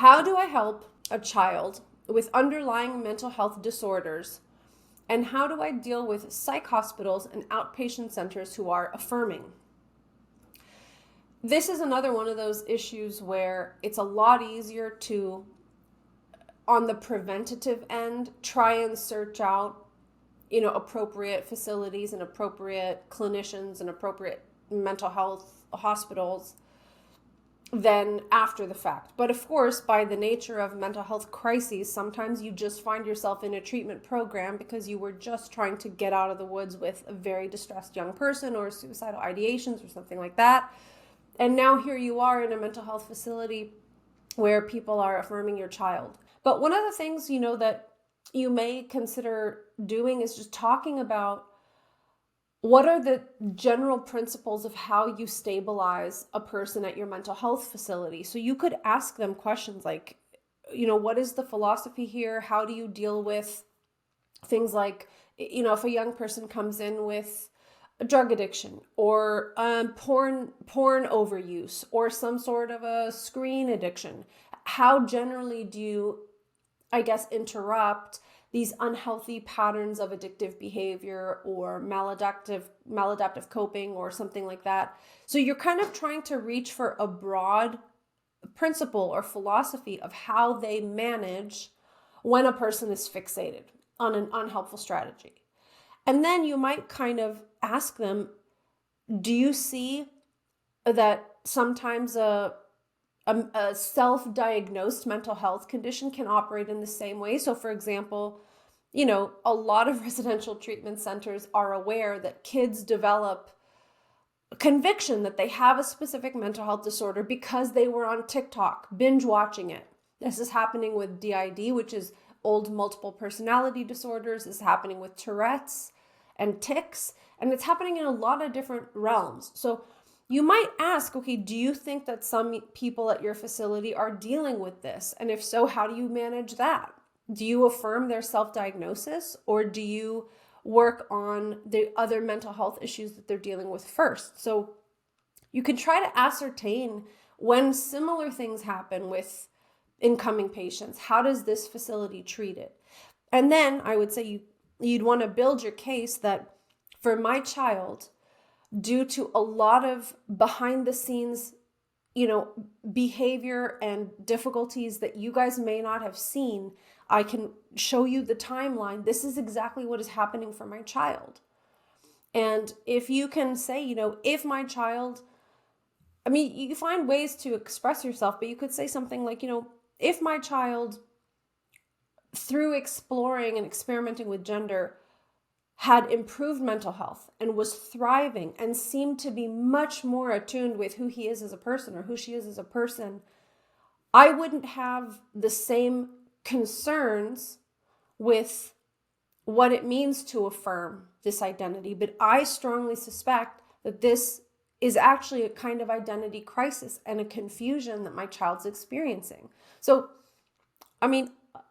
How do I help a child with underlying mental health disorders? And how do I deal with psych hospitals and outpatient centers who are affirming? This is another one of those issues where it's a lot easier to, on the preventative end, try and search out, appropriate facilities and appropriate clinicians and appropriate mental health hospitals than after the fact. But of course, by the nature of mental health crises, sometimes you just find yourself in a treatment program because you were just trying to get out of the woods with a very distressed young person or suicidal ideations or something like that. And now here you are in a mental health facility where people are affirming your child. But one of the things, that you may consider doing is just talking about what are the general principles of how you stabilize a person at your mental health facility. So you could ask them questions like, what is the philosophy here? How do you deal with things like, if a young person comes in with a drug addiction or porn overuse or some sort of a screen addiction, how generally do you, interrupt these unhealthy patterns of addictive behavior or maladaptive coping or something like that? So you're kind of trying to reach for a broad principle or philosophy of how they manage when a person is fixated on an unhelpful strategy. And then you might kind of ask them, do you see that sometimes a self-diagnosed mental health condition can operate in the same way? So for example, a lot of residential treatment centers are aware that kids develop conviction that they have a specific mental health disorder because they were on TikTok, binge watching it. This is happening with DID, which is old multiple personality disorders. This is happening with Tourette's and tics, and it's happening in a lot of different realms. So you might ask, okay, do you think that some people at your facility are dealing with this? And if so, how do you manage that? Do you affirm their self-diagnosis, or do you work on the other mental health issues that they're dealing with first? So you can try to ascertain when similar things happen with incoming patients. How does this facility treat it? And then I would say you'd want to build your case that for my child, due to a lot of behind the scenes, behavior and difficulties that you guys may not have seen, I can show you the timeline. This is exactly what is happening for my child. And if you can say, if my child, you find ways to express yourself, but you could say something like, if my child, through exploring and experimenting with gender, had improved mental health and was thriving and seemed to be much more attuned with who he is as a person or who she is as a person, I wouldn't have the same concerns with what it means to affirm this identity. But I strongly suspect that this is actually a kind of identity crisis and a confusion that my child's experiencing. So,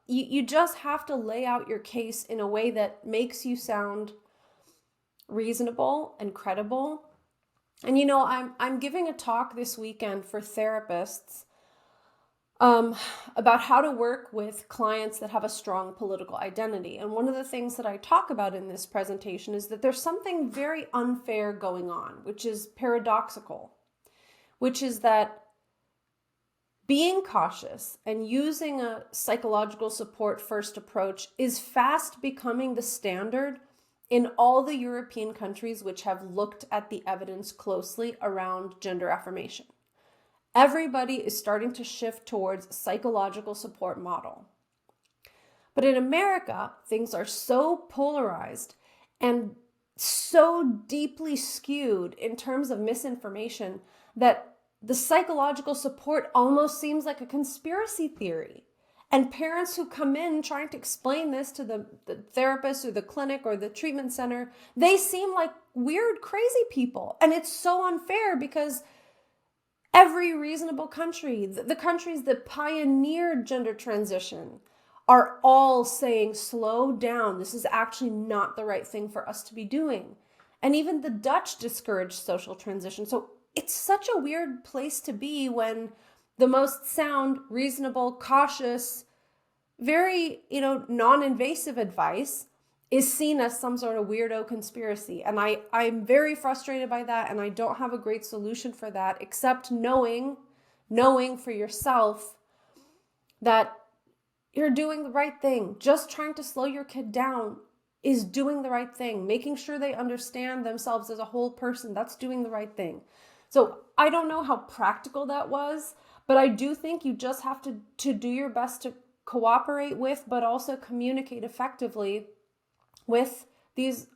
you just have to lay out your case in a way that makes you sound reasonable and credible. And I'm giving a talk this weekend for therapists about how to work with clients that have a strong political identity. And one of the things that I talk about in this presentation is that there's something very unfair going on, which is paradoxical, which is that being cautious and using a psychological support first approach is fast becoming the standard in all the European countries which have looked at the evidence closely around gender affirmation. Everybody is starting to shift towards psychological support model. But in America, things are so polarized and so deeply skewed in terms of misinformation that the psychological support almost seems like a conspiracy theory. And parents who come in trying to explain this to the therapist or the clinic or the treatment center, they seem like weird, crazy people. And it's so unfair because every reasonable country, the countries that pioneered gender transition, are all saying, slow down. This is actually not the right thing for us to be doing. And even the Dutch discouraged social transition. So it's such a weird place to be when the most sound, reasonable, cautious, very, non-invasive advice is seen as some sort of weirdo conspiracy. And I'm very frustrated by that, and I don't have a great solution for that, except knowing for yourself that you're doing the right thing. Just trying to slow your kid down is doing the right thing. Making sure they understand themselves as a whole person, that's doing the right thing. So I don't know how practical that was, but I do think you just have to do your best to cooperate with, but also communicate effectively with these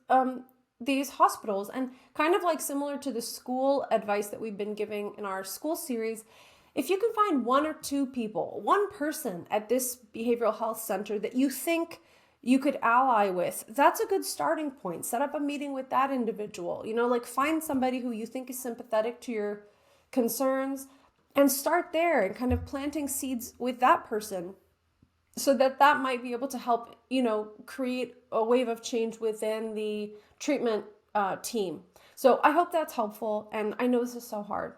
hospitals. And kind of like similar to the school advice that we've been giving in our school series, if you can find one or two people, one person at this behavioral health center that you think you could ally with, that's a good starting point. Set up a meeting with that individual, find somebody who you think is sympathetic to your concerns and start there and kind of planting seeds with that person, so that might be able to help, create a wave of change within the treatment team. So I hope that's helpful. And I know this is so hard.